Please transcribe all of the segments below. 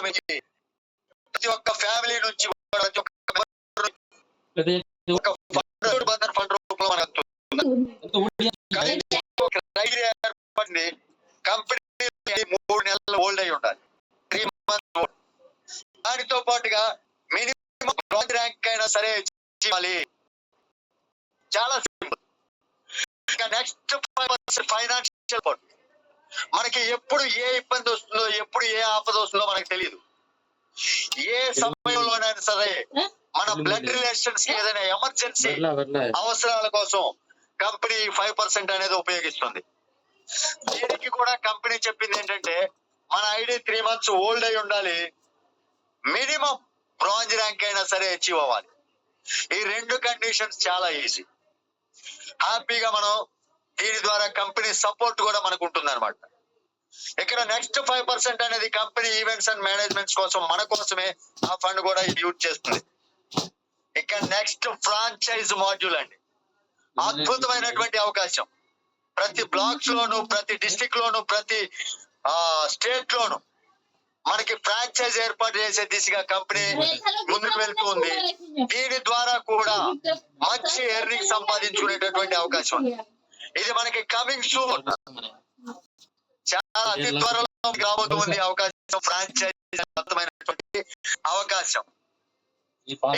ప్రతి ఒక్క ఫ్యామిలీ నుంచి బంధన్ ఫండ్ రూపంలో మనకు ఏర్పడింది. కంపెనీ 3 నెలలు ఓల్డ్ అయి ఉండాలి, 3 months ఓల్డ్. దానితో పాటుగా మినిమం బ్రాంజ్ ర్యాంక్ అయినా సరే ఇవ్వాలి. చాలా సింపుల్. Next financial support. మనకి ఎప్పుడు ఏ ఇబ్బంది వస్తుందో, ఎప్పుడు ఏ ఆపద వస్తుందో మనకు తెలియదు. ఏ సమయంలోనైనా సరే మన బ్లడ్ రిలేషన్స్ కి ఏదైనా ఎమర్జెన్సీ అవసరాల కోసం కంపెనీ 5% అనేది ఉపయోగిస్తుంది. దీనికి కూడా కంపెనీ చెప్పింది ఏంటంటే మన ఐడి 3 months ఓల్డ్ అయి ఉండాలి, మినిమం బ్రాంజ్ ర్యాంక్ అయినా సరే అచీవ్ అవ్వాలి. ఈ 2 కండిషన్స్ చాలా ఈజీ. హ్యాపీగా మనం దీని ద్వారా కంపెనీ సపోర్ట్ కూడా మనకు ఉంటుంది అనమాట. ఇక్కడ నెక్స్ట్ 5% అనేది కంపెనీ ఈవెంట్స్ అండ్ మేనేజ్మెంట్స్ కోసం, మన కోసమే ఆ ఫండ్ కూడా యూజ్ చేస్తుంది. ఇక నెక్స్ట్ ఫ్రాంచైజ్ మాడ్యూల్ అండి. అద్భుతమైనటువంటి అవకాశం. ప్రతి బ్లాక్స్ లోను, ప్రతి డిస్ట్రిక్ట్ లోను, ప్రతి స్టేట్ లోను మనకి ఫ్రాంచైజ్ ఏర్పాటు చేసే దిశగా కంపెనీ ముందుకు వెళ్తూ ఉంది. దీని ద్వారా కూడా మంచి ఎర్నింగ్ సంపాదించుకునేటటువంటి అవకాశం ఉంది. ఇది మనకి కమింగ్ సూన్, చాలా అతి త్వరలో రాబోతుంది అవకాశం. ఫ్రాంచైజ్ అద్భుతమైనటువంటి అవకాశం.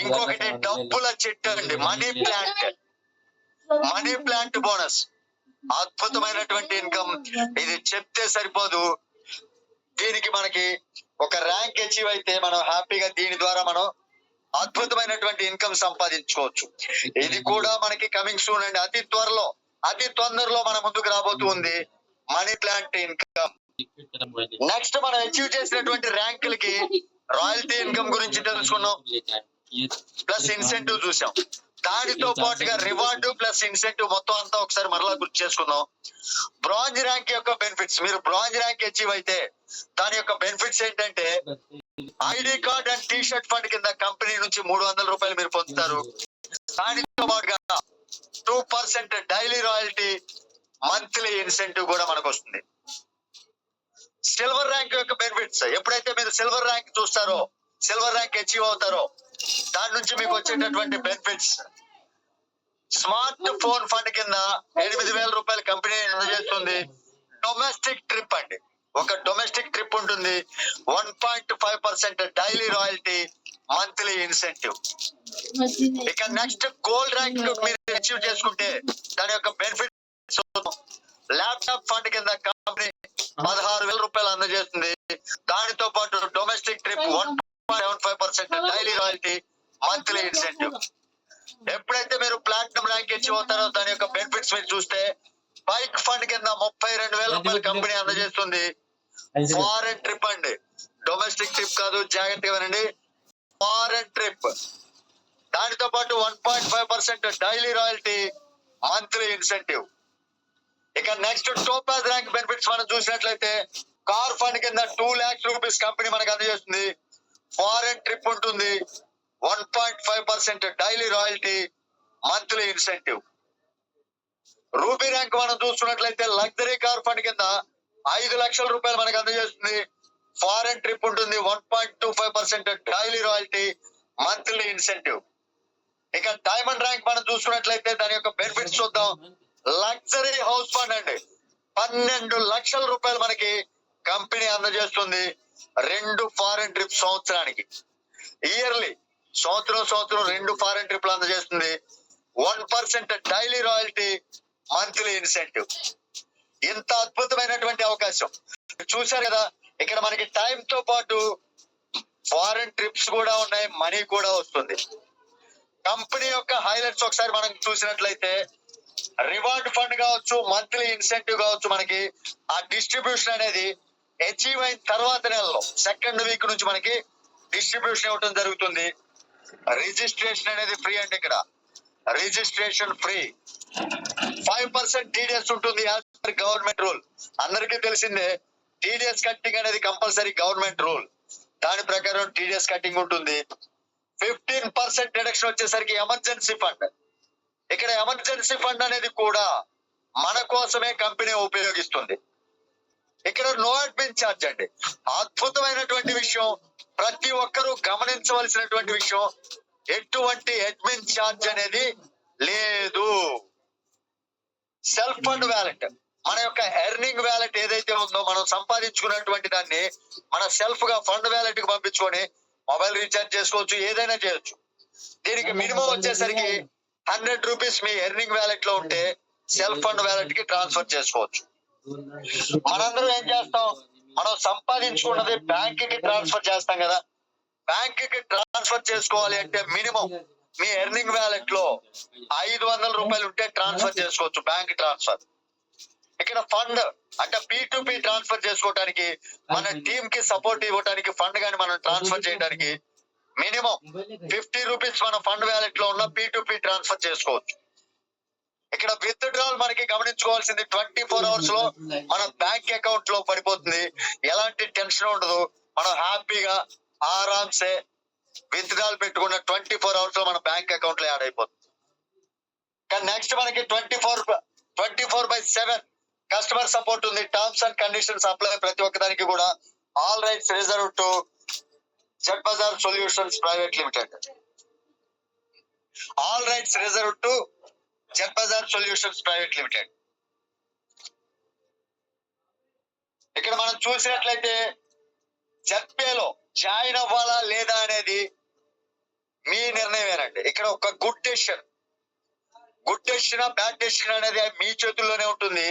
ఇంకొకటి డబ్బుల చెట్టు అండి, మనీ ప్లాంట్ బోనస్. అద్భుతమైనటువంటి ఇన్కమ్. ఇది చెప్తే సరిపోదు. దీనికి మనకి ఒక ర్యాంక్ అచీవ్ అయితే మనం హ్యాపీగా దీని ద్వారా మనం అద్భుతమైనటువంటి ఇన్కమ్ సంపాదించుకోవచ్చు. ఇది కూడా మనకి కమింగ్ సూన్ అండి. అతి తొందరలో మన ముందుకు రాబోతూ ఉంది మనీ ప్లాంట్ ఇన్కమ్. నెక్స్ట్ మనం అచీవ్ చేసినటువంటి ర్యాంకులకి రాయల్టీ ఇన్కమ్ గురించి తెలుసుకున్నాం, ప్లస్ ఇన్సెంటివ్ చూసాం. దానితో పాటుగా రివార్డు ప్లస్ ఇన్సెంటివ్ మొత్తం అంతా ఒకసారి మరలా గుర్తు చేసుకుందాం. బ్రాంజ్ ర్యాంక్ యొక్క బెనిఫిట్స్. మీరు బ్రాంజ్ ర్యాంక్ అచీవ్ అయితే దాని యొక్క బెనిఫిట్స్ ఏంటంటే ID card and T shirt fund కింద కంపెనీ నుంచి 300 రూపాయలు మీరు పొందుతారు. దానితో పాటుగా 2% డైలీ రాయల్టీ, మంత్లీ ఇన్సెంటివ్ కూడా మనకు వస్తుంది. సిల్వర్ ర్యాంక్ యొక్క బెనిఫిట్స్. ఎప్పుడైతే మీరు సిల్వర్ ర్యాంక్ చూస్తారో, సిల్వర్ ర్యాంక్ అచీవ్ అవుతారో, దాని నుంచి మీకు వచ్చేటటువంటి బెనిఫిట్స్. స్మార్ట్ ఫోన్ ఫండ్ కింద 8,000 రూపాయలు కంపెనీ అందజేస్తుంది. డొమెస్టిక్ ట్రిప్ అండి, ఒక డొమెస్టిక్ ట్రిప్ ఉంటుంది. 1.5% డైలీ రాయల్టీ, మంత్లీ ఇన్సెంటివ్. ఇక నెక్స్ట్ గోల్డ్ ర్యాంక్ మీరు అచీవ్ చేసుకుంటే దాని యొక్క బెనిఫిట్స్. ల్యాప్టాప్ ఫండ్ కింద కంపెనీ 16,000 రూపాయలు అందజేస్తుంది. దానితో పాటు domestic trip, 1.75% daily royalty, monthly incentive. ఎప్పుడైతే మీరు ప్లాటినం ర్యాంక్ అచీవ్ అవుతారో దాని యొక్క బెనిఫిట్స్ మీరు చూస్తే బైక్ ఫండ్ కింద 32,000 రూపాయలు కంపెనీ అందజేస్తుంది. ఫారెన్ ట్రిప్ అండి, డొమెస్టిక్ ట్రిప్ కాదు, జాగ్రత్తగా వినండి, ఫారెన్ ట్రిప్. దానితో పాటు 1.5% డైలీ రాయల్టీ, మంత్లీ ఇన్సెంటివ్. ఇక నెక్స్ట్ టోపాజ్ ర్యాంక్ బెనిఫిట్స్ మనం చూసినట్లయితే కార్ ఫండ్ కింద 2 lakhs రూపీస్ కంపెనీ మనకు అందజేస్తుంది. ఫారెన్ ట్రిప్ ఉంటుంది, 1.5% daily royalty, monthly incentive. Ruby rank మనం చూసుకున్నట్లయితే లగ్జరీ కార్ ఫండ్ కింద 5 లక్షల రూపాయలు మనకు అందజేస్తుంది. ఫారెన్ ట్రిప్ ఉంటుంది, 1.25% డైలీ రాయల్టీ, మంత్లీ ఇన్సెంటివ్. ఇక డైమండ్ ర్యాంక్ మనం చూసుకున్నట్లయితే దాని యొక్క బెనిఫిట్స్ చూద్దాం. లగ్జరీ హౌస్ ఫండ్ అండి, 12 లక్షల రూపాయలు మనకి కంపెనీ అందజేస్తుంది. 2 ఫారెన్ ట్రిప్ సంవత్సరానికి. ఇయర్లీ సంవత్సరం 2 ఫారెన్ ట్రిప్లు అందజేస్తుంది. 1% డైలీ రాయల్టీ, మంత్లీ ఇన్సెంటివ్. ఇంత అద్భుతమైనటువంటి అవకాశం చూశారు కదా. ఇక్కడ మనకి టైం తో పాటు ఫారెన్ ట్రిప్స్ కూడా ఉన్నాయి, మనీ కూడా వస్తుంది. కంపెనీ యొక్క హైలైట్స్ ఒకసారి మనం చూసినట్లయితే రివార్డ్ ఫండ్ కావచ్చు, మంత్లీ ఇన్సెంటివ్ కావచ్చు, మనకి ఆ డిస్ట్రిబ్యూషన్ అనేది అచీవ్ అయిన తర్వాత నెలలో 2nd వీక్ నుంచి మనకి డిస్ట్రిబ్యూషన్ ఇవ్వడం జరుగుతుంది. రిజిస్ట్రేషన్ అనేది ఫ్రీ అండి. ఇక్కడ రిజిస్ట్రేషన్ ఫ్రీ. 5% టీడీఎస్ ఉంటుంది యాజ్ పర్ గవర్నమెంట్ రూల్. అందరికీ తెలిసిందే టీడీఎస్ కట్టింగ్ అనేది కంపల్సరీ గవర్నమెంట్ రూల్. దాని ప్రకారం టీడీఎస్ కట్టింగ్ ఉంటుంది. 15% డిడక్షన్ వచ్చేసరికి ఎమర్జెన్సీ ఫండ్. ఇక్కడ ఎమర్జెన్సీ ఫండ్ అనేది కూడా మన కోసమే కంపెనీ ఉపయోగిస్తుంది. ఇక్కడ నో అడ్మిన్ ఛార్జ్ అండి. అద్భుతమైనటువంటి విషయం, ప్రతి ఒక్కరూ గమనించవలసినటువంటి విషయం, ఎటువంటి అడ్మిన్ ఛార్జ్ అనేది లేదు. సెల్ఫ్ ఫండ్ వ్యాలెట్, మన యొక్క ఎర్నింగ్ వ్యాలెట్ ఏదైతే ఉందో, మనం సంపాదించుకున్నటువంటి దాన్ని మన సెల్ఫ్ గా ఫండ్ వ్యాలెట్ కి పంపించుకొని మొబైల్ రీఛార్జ్ చేసుకోవచ్చు, ఏదైనా చేయొచ్చు. దీనికి మినిమం వచ్చేసరికి 100 రూపీస్ మీ ఎర్నింగ్ వ్యాలెట్ లో ఉంటే సెల్ఫ్ ఫండ్ వ్యాలెట్ కి ట్రాన్స్ఫర్ చేసుకోవచ్చు. మనందరం ఏం చేస్తాం, మనం సంపాదించుకున్నది బ్యాంక్ కి ట్రాన్స్ఫర్ చేస్తాం కదా. బ్యాంక్ కి ట్రాన్స్ఫర్ చేసుకోవాలి అంటే మినిమం మీ ఎర్నింగ్ వ్యాలెట్ లో 500 రూపాయలు ఉంటే ట్రాన్స్ఫర్ చేసుకోవచ్చు, బ్యాంక్ ట్రాన్స్ఫర్. ఇక్కడ ఫండ్ అంటే P2P ట్రాన్స్ఫర్ చేసుకోవడానికి, మన టీమ్ కి సపోర్ట్ ఇవ్వడానికి, ఫండ్ గాని మనం ట్రాన్స్ఫర్ చేయడానికి మినిమం 50 రూపీస్ మన ఫండ్ వ్యాలెట్ లో ఉన్న P2P ట్రాన్స్ఫర్ చేసుకోవచ్చు. ఇక్కడ విత్ డ్రాల్ మనకి గమనించుకోవాల్సింది 24 అవర్స్ లో మన బ్యాంక్ అకౌంట్ లో పడిపోతుంది. ఎలాంటి టెన్షన్ ఉండదు, మనం హ్యాపీగా ఆరామ్సే విత్ డ్రాల్ పెట్టుకున్న 24 అవర్స్ లో మన బ్యాంక్ అకౌంట్ లో యాడ్ అయిపోతుంది. కానీ నెక్స్ట్ మనకి 24/7 కస్టమర్ సపోర్ట్ ఉంది. టర్మ్స్ అండ్ కండిషన్స్ అప్లై ప్రతి ఒక్కదానికి కూడా. All rights reserve to Z Bazaar Solutions Private Limited. All rights reserve to Z Bazaar Solutions Private Limited. ఇక్కడ మనం చూసినట్లయితే జెడ్పేలో జాయిన్ అవ్వాలా లేదా అనేది మీ నిర్ణయమేనండి. ఇక్కడ ఒక గుడ్ డెసిషన్ బ్యాడ్ డెసిషన్ అనేది మీ చేతుల్లోనే ఉంటుంది.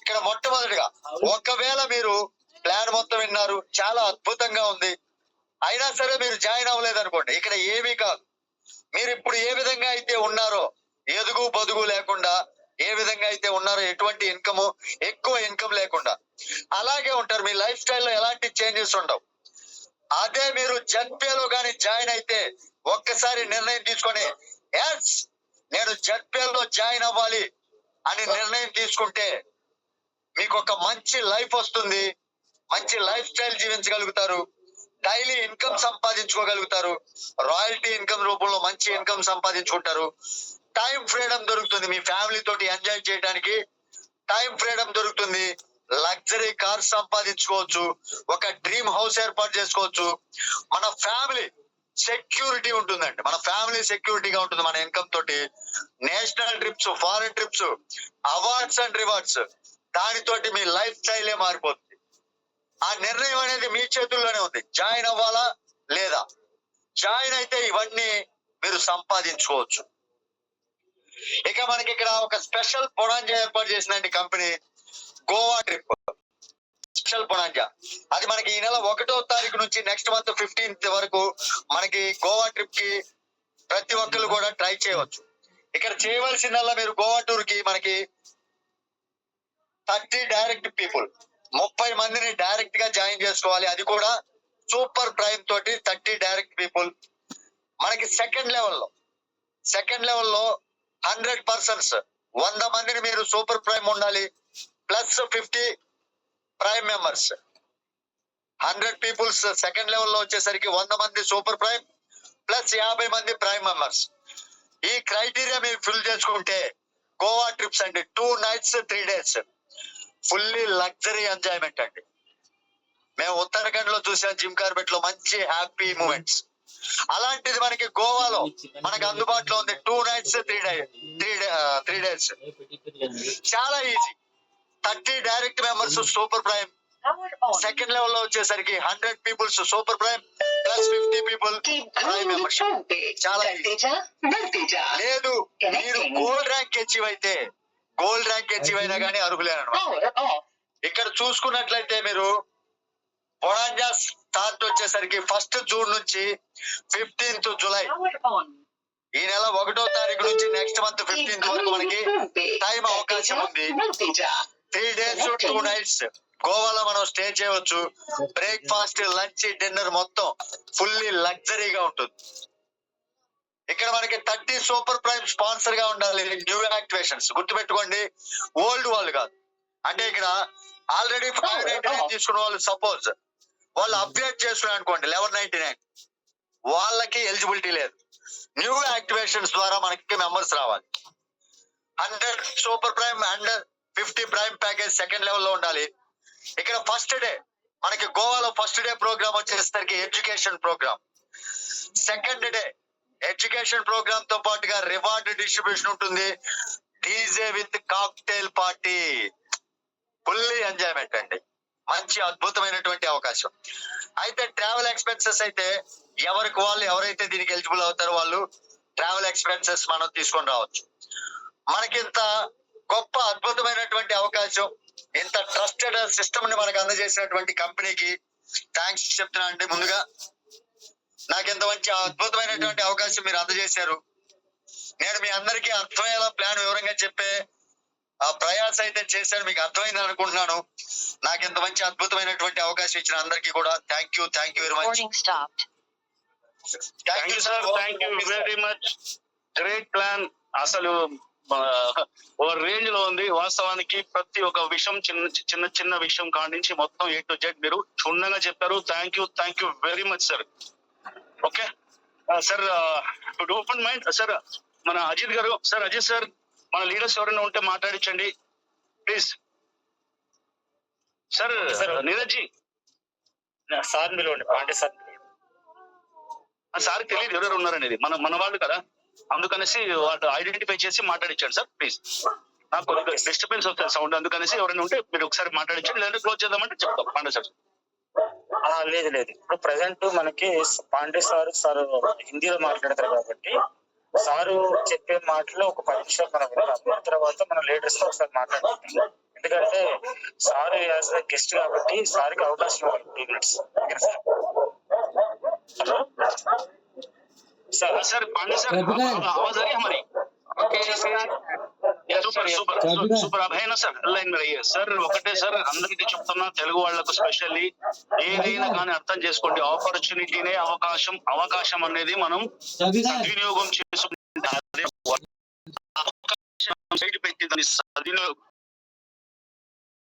ఇక్కడ మొట్టమొదటిగా ఒకవేళ మీరు ప్లాన్ మొత్తం విన్నారు, చాలా అద్భుతంగా ఉంది, అయినా సరే మీరు జాయిన్ అవ్వలేదు అనుకోండి, ఇక్కడ ఏమీ కాదు. మీరు ఇప్పుడు ఏ విధంగా అయితే ఉన్నారో, ఎదుగు బదుగు లేకుండా ఏ విధంగా అయితే ఉన్నారో, ఎటువంటి ఎక్కువ ఇన్కమ్ లేకుండా అలాగే ఉంటారు. మీ లైఫ్ స్టైల్లో ఎలాంటి చేంజెస్ ఉండవు. అదే మీరు జెడ్పేలో కానీ జాయిన్ అయితే ఒక్కసారి నిర్ణయం తీసుకొని ఎస్ నేను జెడ్పేలో జాయిన్ అవ్వాలి అని నిర్ణయం తీసుకుంటే మీకు ఒక మంచి లైఫ్ వస్తుంది, మంచి లైఫ్ స్టైల్ జీవించగలుగుతారు, డైలీ ఇన్కమ్ సంపాదించుకోగలుగుతారు, రాయల్టీ ఇన్కమ్ రూపంలో మంచి ఇన్కమ్ సంపాదించుకుంటారు. టైం ఫ్రీడమ్ దొరుకుతుంది, మీ ఫ్యామిలీ తోటి ఎంజాయ్ చేయడానికి టైం ఫ్రీడమ్ దొరుకుతుంది. లగ్జరీ కార్ సంపాదించుకోవచ్చు, ఒక డ్రీమ్ హౌస్ ఏర్పాటు చేసుకోవచ్చు. మన ఫ్యామిలీ సెక్యూరిటీ ఉంటుందండి, మన ఫ్యామిలీ సెక్యూరిటీగా ఉంటుంది మన ఇన్కమ్ తోటి. National trips, foreign trips, awards and rewards, దానితోటి మీ లైఫ్ స్టైలే మారిపోతుంది. ఆ నిర్ణయం అనేది మీ చేతుల్లోనే ఉంది. జాయిన్ అవ్వాలా లేదా, జాయిన్ అయితే ఇవన్నీ మీరు సంపాదించుకోవచ్చు. ఇక మనకి ఇక్కడ ఒక స్పెషల్ బొనాంజా ఏర్పాటు చేసిందండి company, Goa trip special bonanza. అది మనకి ఈ నెల 1వ తారీఖు నుంచి నెక్స్ట్ మంత్ 15th వరకు మనకి గోవా ట్రిప్ కి ప్రతి ఒక్కరు కూడా ట్రై చేయవచ్చు. ఇక్కడ చేయవలసిందల్లా మీరు గోవా టూర్ కి మనకి 30 డైరెక్ట్ పీపుల్, 30 మందిని డైరెక్ట్ గా జాయిన్ చేసుకోవాలి. అది కూడా సూపర్ ప్రైమ్ తోటి 30 డైరెక్ట్ పీపుల్. మనకి సెకండ్ లెవెల్లో 100 పర్సన్స్, 100 మందిని మీరు సూపర్ ప్రైమ్ ఉండాలి, plus 50 prime members. 100 peoples second లెవెల్లో వచ్చేసరికి 100 మంది సూపర్ ప్రైమ్ ప్లస్ 50 మంది ప్రైమ్ మెంబర్స్. ఈ క్రైటీరియా మీరు ఫిల్ చేసుకుంటే గోవా ట్రిప్స్ అండి, 2 nights 3 days fully luxury enjoyment అండి. మేము ఉత్తరాఖండ్ లో చూసాం, జిమ్ కార్బెట్ లో మంచి హ్యాపీ మూమెంట్స్. అలాంటిది మనకి గోవాలో మనకి అందుబాటులో ఉంది. 2 nights 3 days చాలా easy. 30 direct members super prime. Second level లో వచ్చేసరికి 100 peoples super prime plus 50 people prime membership. చాలా లేదు, మీరు గోల్డ్ ర్యాంక్ అచీవ్ అయినా కానీ అర్హులేనమాట. ఇక్కడ చూసుకున్నట్లయితే మీరు బొనాంజా స్టార్ట్ వచ్చేసరికి 1st June నుంచి 15th July, ఈ నెల 1వ తారీఖు నుంచి నెక్స్ట్ మంత్ 15th వరకు మనకి టైం అవకాశం ఉంది. 3 days 2 nights గోవాలో మనం స్టే చేయవచ్చు. బ్రేక్ఫాస్ట్, లంచ్, డిన్నర్ మొత్తం ఫుల్లీ లగ్జరీగా ఉంటుంది. ఇక్కడ మనకి 30 సూపర్ ప్రైమ్ స్పాన్సర్ గా ఉండాలి. న్యూ యాక్టివేషన్స్ గుర్తుపెట్టుకోండి, ఓల్డ్ వాళ్ళు కాదు. అంటే ఇక్కడ ఆల్రెడీ 599 తీసుకున్న వాళ్ళు సపోజ్ వాళ్ళు అప్డేట్ చేసుకున్నారు అనుకోండి 1199, వాళ్ళకి ఎలిజిబిలిటీ లేదు. న్యూ యాక్టివేషన్స్ ద్వారా మనకి మెంబర్స్ రావాలి. 100 super prime and 50 prime package second level లో ఉండాలి. ఇక్కడ ఫస్ట్ డే మనకి గోవాలో ఫస్ట్ డే ప్రోగ్రామ్ వచ్చేసరికి education program, second day education program తో పాటుగా రివార్డ్ డిస్ట్రిబ్యూషన్ ఉంటుంది, DJ with cocktail party, fully enjoyment అండి. మంచి అద్భుతమైనటువంటి అవకాశం. అయితే ట్రావెల్ ఎక్స్పెన్సెస్ అయితే ఎవరికి వాళ్ళు ఎవరైతే దీనికి ఎలిజిబుల్ అవుతారో వాళ్ళు ట్రావెల్ ఎక్స్పెన్సెస్ మనం తీసుకొని రావచ్చు. మనకింత గొప్ప అద్భుతమైనటువంటి అవకాశం, ఇంత ట్రస్టెడ్ సిస్టమ్ ని మనకు అందజేసినటువంటి కంపెనీకి థ్యాంక్స్ చెప్తున్నా అండి. ముందుగా నాకు ఇంత మంచి అద్భుతమైనటువంటి అవకాశం మీరు అందజేశారు. నేను మీ అందరికీ అర్థమయ్యేలా ప్లాన్ వివరంగా చెప్పే ఆ ప్రయాస అయితే చేశాను, మీకు అర్థమైంది అనుకుంటున్నాను. నాకు ఇంత మంచి అద్భుతమైనటువంటి అవకాశం ఇచ్చిన అందరికీ కూడా thank you very much. Thank you sir, thank you very much. Great plan. అసలు ఓ రేంజ్ లో ఉంది. వాస్తవానికి ప్రతి ఒక్క విషయం చిన్న చిన్న విషయం కాడి నుంచి మొత్తం A to Z మీరు క్షుణ్ణంగా చెప్పారు. Thank you very much sir. Okay sir, don't mind sir, మన అజిత్ గారు సార్, అజిత్ సార్, మన లీడర్స్ ఎవరైనా ఉంటే మాట్లాడించండి please. Sir Neeraj ji sir పిలవండి, పాండే సార్. సార్ తెలియదు ఎవరెవరు ఉన్నారనేది, మన వాళ్ళు కదా, అందుకనేసి వాళ్ళు ఐడెంటిఫై చేసి మాట్లాడించండి సార్ ప్లీజ్. నాకు కొద్దిగా డిస్టర్బెన్స్ వస్తుంది సౌండ్, అందుకనేసి ఎవరైనా ఉంటే మీరు ఒకసారి మాట్లాడించండి, లేదంటే క్లోజ్ చేద్దామంటే చెప్తాం. పాండే సార్. లేదు ఇప్పుడు ప్రజెంట్ మనకి పాండే సార్ హిందీలో మాట్లాడతారు కాబట్టి సారు చెప్పే మాటలు ఒక 10 నిమిషాలు మనం విన్నాం. తర్వాత మన లీడర్స్ తో ఒకసారి మాట్లాడుకుంటాం. ఎందుకంటే సార్ యాజ్ ఎ గెస్ట్ కాబట్టి సార్కి అవకాశం ఇవ్వాలి 2 minutes. Hello sir Pandey sir आवाज आ रही है हमारी? సూపర్ अब है ना सर, లైన్ మీద రహిए सर. ఒకటే సార్, అందరికీ చెప్తున్నా, తెలుగు వాళ్ళకు స్పెషల్లీ ఏదైనా కానీ అర్థం చేసుకోండి. ఆపర్చునిటీనే అవకాశం అనేది మనం సద్వినియోగం చేసుకుంటే సైడ్ పెట్టి దాన్ని